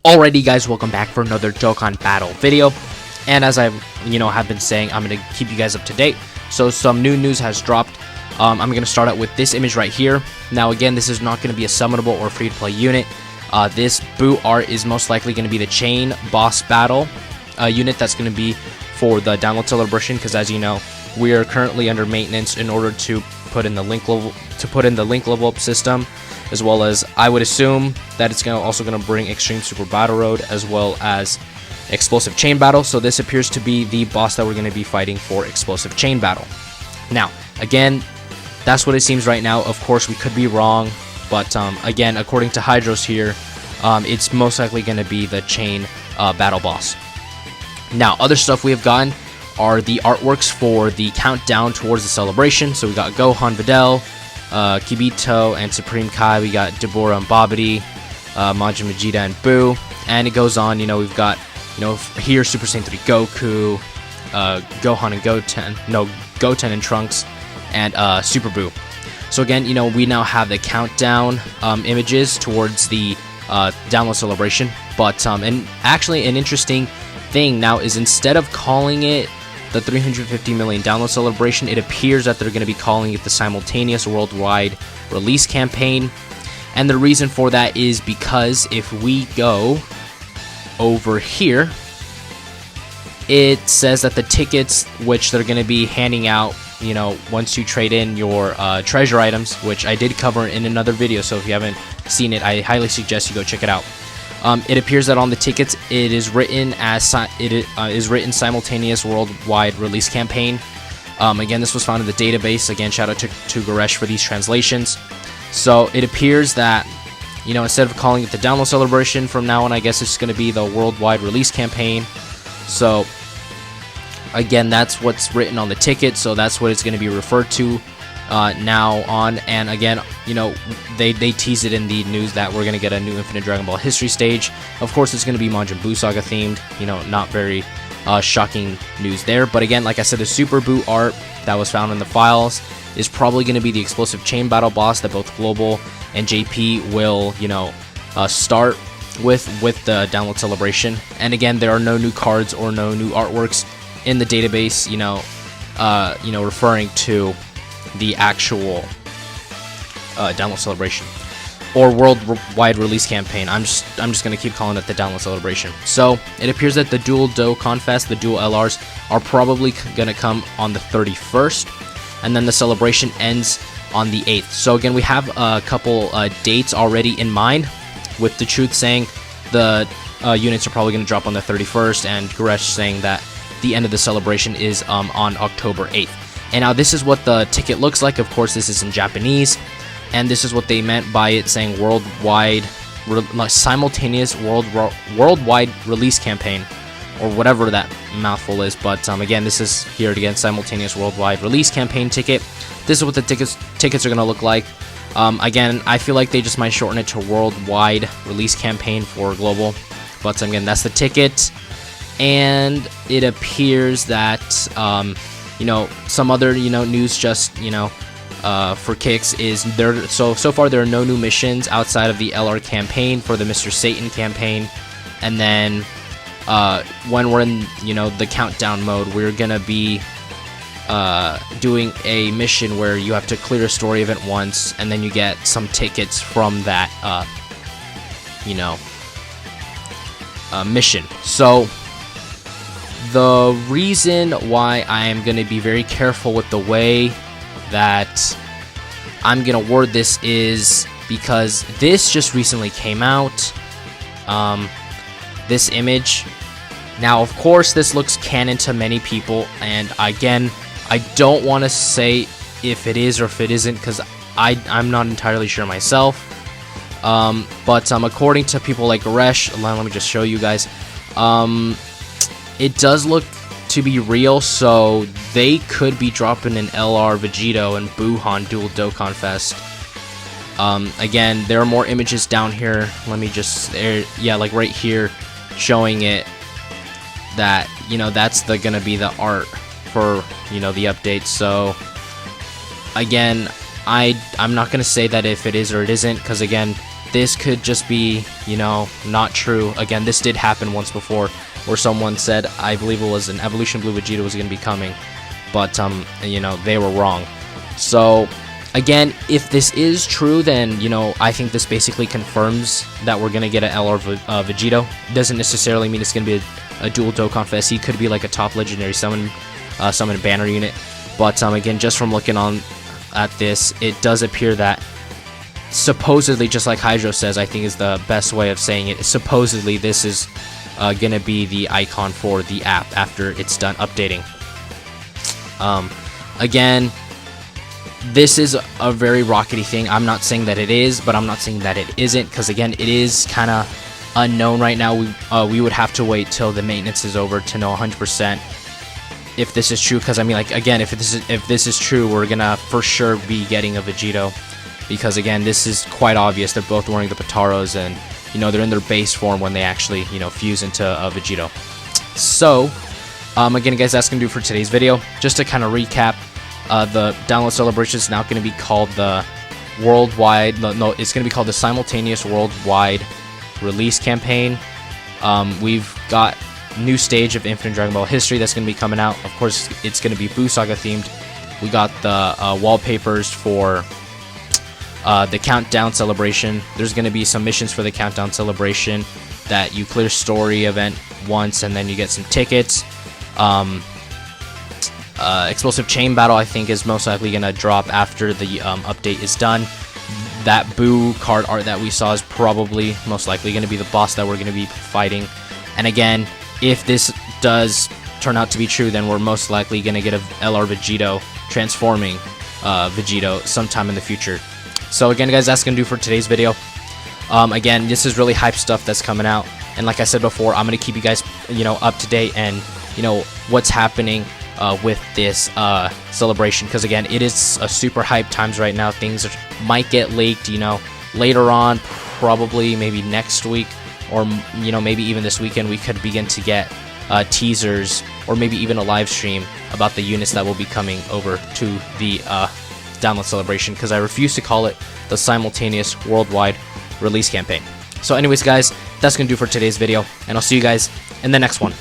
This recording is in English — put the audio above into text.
Alrighty guys, welcome back for another Dokkan Battle video. And as I have been saying, I'm going to keep you guys up to date. So some new news has dropped. I'm going to start out with this image right here. Now again, this is not going to be a summonable or free-to-play unit. This boot art is most likely going to be the chain boss battle unit that's going to be for the download celebration, because as you know, we are currently under maintenance in order to put in the link level up system, as well as I would assume that it's also going to bring Extreme Super Battle Road as well as Explosive Chain Battle. So this appears to be the boss that we're going to be fighting for Explosive Chain Battle. Now again, that's what it seems right now. Of course, we could be wrong, but again, according to Hydros here, it's most likely going to be the Chain Battle boss. Now, other stuff we have gotten are the artworks for the countdown towards the celebration. So we got Gohan, Videl, Kibito, and Supreme Kai. We got Deborah and Babidi, Majin Vegeta and Buu, and it goes on. We've got here Super Saiyan 3 Goku, Gohan and Goten and Trunks, and Super Buu. So again, we now have the countdown images towards the download celebration. But and actually an interesting thing now is, instead of calling it the 350 million download celebration, it appears that they're going to be calling it the simultaneous worldwide release campaign. And the reason for that is because if we go over here, it says that the tickets which they're going to be handing out, once you trade in your treasure items, which I did cover in another video, so if you haven't seen it, I highly suggest you go check it out. It appears that on the tickets it is written as simultaneous worldwide release campaign. Again, this was found in the database. Again, shout out to Goresh for these translations. So it appears that instead of calling it the download celebration, from now on I guess it's going to be the worldwide release campaign. So again, that's what's written on the ticket, so that's what it's going to be referred to now on. And again, they teased it in the news that we're going to get a new Infinite Dragon Ball history stage. Of course, it's going to be Majin Buu Saga themed. Not very shocking news there. But again, like I said, the Super Buu art that was found in the files is probably going to be the Explosive Chain Battle boss that both Global and JP will start with the download celebration. And again, there are no new cards or no new artworks in the database, referring to the actual download celebration or worldwide release campaign. I'm just gonna keep calling it the download celebration. So it appears that the dual Dokkan Fest, the dual LRs, are probably gonna come on the 31st, and then the celebration ends on the 8th. So again, we have a couple dates already in mind, with the Truth saying the units are probably gonna drop on the 31st, and Goresh saying that the end of the celebration is on October 8th. And now this is what the ticket looks like. Of course, this is in Japanese, and this is what they meant by it saying worldwide simultaneous worldwide release campaign, or whatever that mouthful is. But again, this is here again, simultaneous worldwide release campaign ticket. This is what the tickets are going to look like. Again, I feel like they just might shorten it to worldwide release campaign for global. But again, that's the ticket. And it appears that some other news just for kicks is there. So far there are no new missions outside of the LR campaign for the Mr. Satan campaign. And then when we're in the countdown mode, we're gonna be doing a mission where you have to clear a story event once, and then you get some tickets from that mission. So the reason why I am going to be very careful with the way that I'm going to word this is because this just recently came out, this image. Now, of course, this looks canon to many people, and again, I don't want to say if it is or if it isn't, because I'm not entirely sure myself. But according to people like Goresh, let me just show you guys. It does look to be real, so they could be dropping an Lr Vegito and Buuhan dual Dokkan Fest. Again, there are more images down here. Let me just, like right here, showing it that that's gonna be the art for the update. So again, I'm not gonna say that if it is or it isn't, because again, this could just be, you know, not true. Again, this did happen once before, where someone said, I believe it was an Evolution Blue Vegito was going to be coming, but you know, they were wrong. So again, if this is true, then, you know, I think this basically confirms that we're going to get an Lr Vegito. Doesn't necessarily mean it's going to be a dual Dokkan for SE. Could be like a top legendary summon banner unit. But again, just from looking on at this, it does appear that supposedly, just like Hydro says, I think is the best way of saying it, supposedly this is going to be the icon for the app after it's done updating. Again, this is a very rockety thing. I'm not saying that it is, but I'm not saying that it isn't, because again, it is kind of unknown right now. We would have to wait till the maintenance is over to know 100% if this is true, because I mean, like, again, if this is true, we're gonna for sure be getting a Vegito, because again, this is quite obvious. They're both wearing the Pataros, and you know, they're in their base form when they actually, you know, fuse into a Vegito. So again, guys, that's gonna do for today's video. Just to kind of recap, the download celebration is now going to be called the worldwide, no, it's going to be called the simultaneous worldwide release campaign. We've got new stage of Infinite Dragon Ball history that's going to be coming out. Of course, it's going to be Buu Saga themed. We got the wallpapers for the countdown celebration. There's going to be some missions for the countdown celebration that you clear story event once, and then you get some tickets. Explosive Chain Battle, I think, is most likely going to drop after the update is done. That Buu card art that we saw is probably most likely going to be the boss that we're going to be fighting. And again, if this does turn out to be true, then we're most likely going to get a Lr Vegito transforming Vegito sometime in the future. So again, guys, that's going to do for today's video. Again, this is really hype stuff that's coming out, and like I said before, I'm going to keep you guys, you know, up to date and, you know, what's happening with this celebration, because again, it is a super hype times right now. Things might get leaked, you know, later on, probably maybe next week, or you know, maybe even this weekend. We could begin to get teasers, or maybe even a live stream about the units that will be coming over to the download celebration, because I refuse to call it the simultaneous worldwide release campaign. So anyways, guys, that's gonna do for today's video, and I'll see you guys in the next one.